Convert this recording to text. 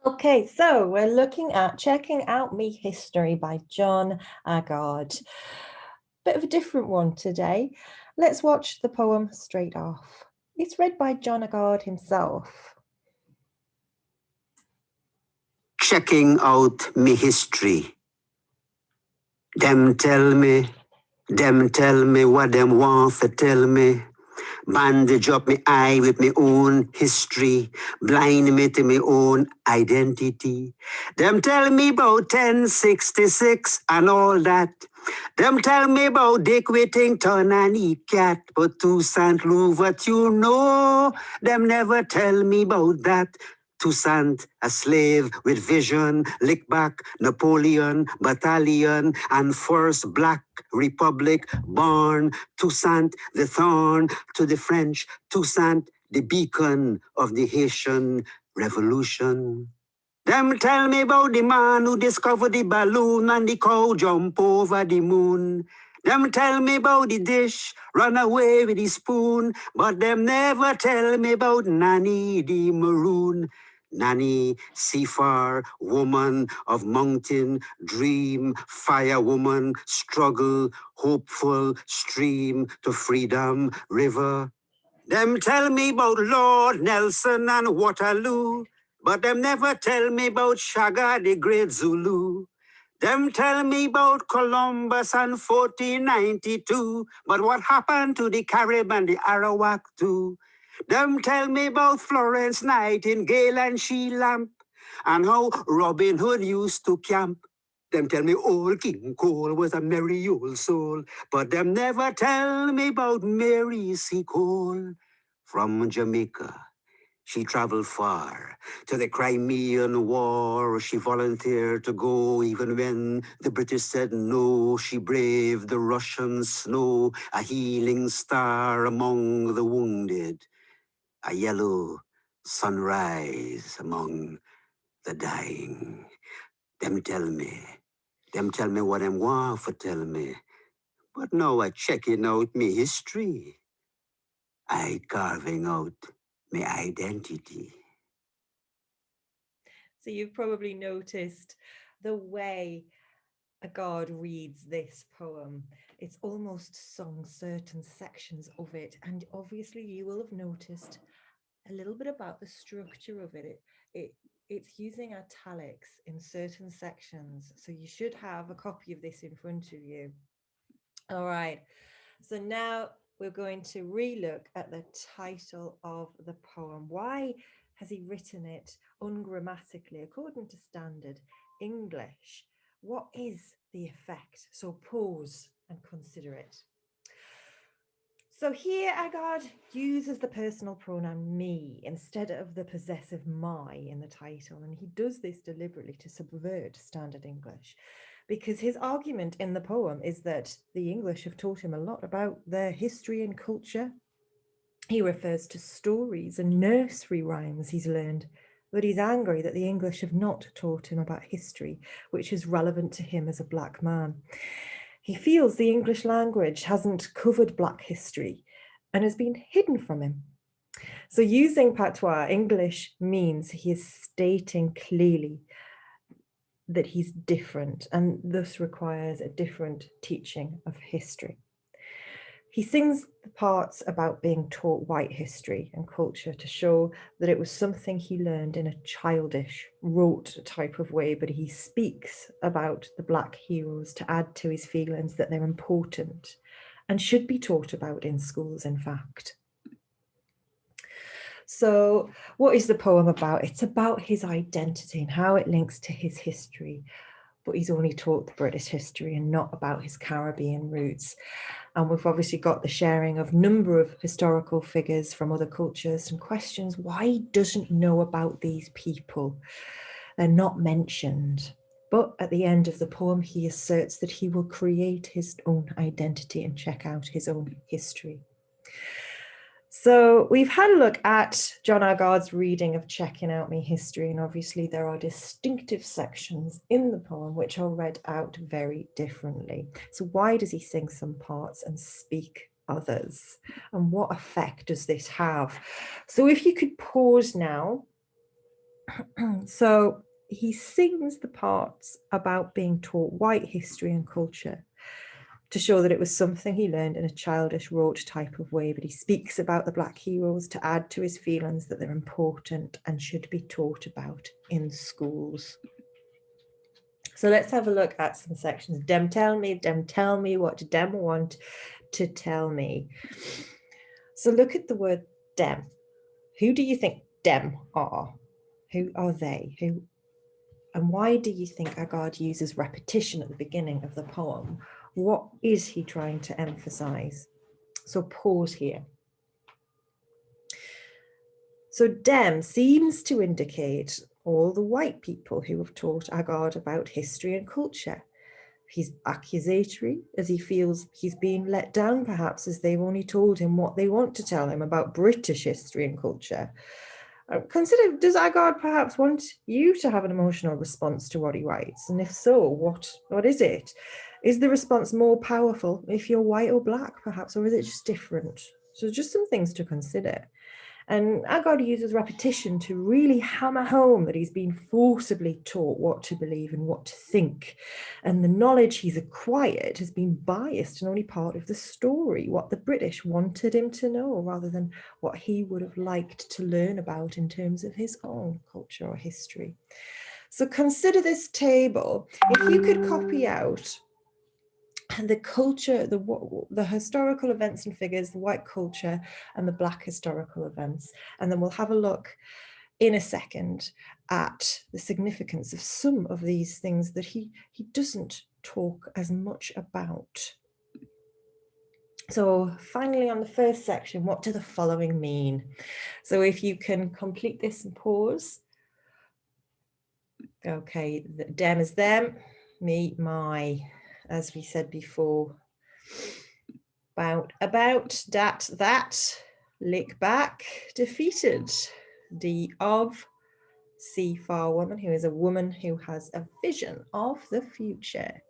Okay, so we're looking at Checking Out Me History by John Agard. Bit of a different one today. Let's watch the poem straight off. It's read by John Agard himself. Checking out me history. Them tell me what them want to tell me. Bandage up me eye with me own history, blind me to me own identity. Them tell me about 1066 and all that. Them tell me about Dick Whittington and he cat, but Toussaint Louverture, you know, them never tell me about that. Toussaint, a slave with vision, lick back, Napoleon, battalion, and first Black Republic born. Toussaint, the thorn to the French. Toussaint, the beacon of the Haitian Revolution. Them tell me about the man who discovered the balloon and the cow jump over the moon. Them tell me about the dish, run away with the spoon, but them never tell me about Nanny the maroon. Nanny, seafar, woman of mountain, dream, fire woman, struggle, hopeful, stream to freedom, river. Them tell me about Lord Nelson and Waterloo, but them never tell me about Shagga the Great Zulu. Them tell me about Columbus and 1492, but what happened to the Carib and the Arawak too? Them tell me about Florence Nightingale and she lamp, and how Robin Hood used to camp. Them tell me old King Cole was a merry old soul, but them never tell me about Mary C. Cole. From Jamaica, she traveled far to the Crimean War. She volunteered to go even when the British said no. She braved the Russian snow, a healing star among the wounded, a yellow sunrise among the dying. Them tell me what them want for tell me. But now I checking out me history. I carving out my identity. So you've probably noticed the way Agard reads this poem. It's almost sung certain sections of it, and obviously you will have noticed a little bit about the structure of it's using italics in certain sections, so you should have a copy of this in front of you. All right, so now we're going to relook at the title of the poem. Why has he written it ungrammatically according to standard English? What is the effect? So pause and consider it. So here Agard uses the personal pronoun me instead of the possessive my in the title, and he does this deliberately to subvert standard English, because his argument in the poem is that the English have taught him a lot about their history and culture. He refers to stories and nursery rhymes he's learned, but he's angry that the English have not taught him about history, which is relevant to him as a Black man. He feels the English language hasn't covered Black history and has been hidden from him. So using patois English means he is stating clearly that he's different and thus requires a different teaching of history. He sings the parts about being taught white history and culture to show that it was something he learned in a childish, rote type of way, but he speaks about the Black heroes to add to his feelings that they're important and should be taught about in schools, in fact. So what is the poem about? It's about his identity and how it links to his history, but he's only taught the British history and not about his Caribbean roots. And we've obviously got the sharing of a number of historical figures from other cultures and questions why he doesn't know about these people. They're not mentioned. But at the end of the poem, he asserts that he will create his own identity and check out his own history. So we've had a look at John Agard's reading of Checking Out Me History, and obviously there are distinctive sections in the poem which are read out very differently. So why does he sing some parts and speak others? And what effect does this have? So if you could pause now So he sings the parts about being taught white history and culture to show that it was something he learned in a childish, rote type of way, but he speaks about the black heroes to add to his feelings that they're important and should be taught about in schools. So let's have a look at some sections. Dem tell me what dem want to tell me. So look at the word dem. Who do you think dem are? Who are they? Who? And why do you think Agard uses repetition at the beginning of the poem? What is he trying to emphasize? So pause here. So dem seems to indicate all the white people who have taught Agard about history and culture. He's accusatory, as he feels he's being let down, perhaps, as they've only told him what they want to tell him about British history and culture. Consider, does Agard perhaps want you to have an emotional response to what he writes? And if so, what is it? Is the response more powerful if you're white or black, perhaps, or is it just different? So just some things to consider. And Agard uses repetition to really hammer home that he's been forcibly taught what to believe and what to think. And the knowledge he's acquired has been biased and only part of the story, what the British wanted him to know, rather than what he would have liked to learn about in terms of his own culture or history. So consider this table. If you could copy out the culture, the historical events and figures, the white culture and the black historical events. And then we'll have a look in a second at the significance of some of these things that he doesn't talk as much about. So finally, on the first section, what do the following mean? So if you can complete this and pause. Okay, them is them, me, my, as we said before. About, that, lick back, defeated. D of, C far woman, who is a woman who has a vision of the future.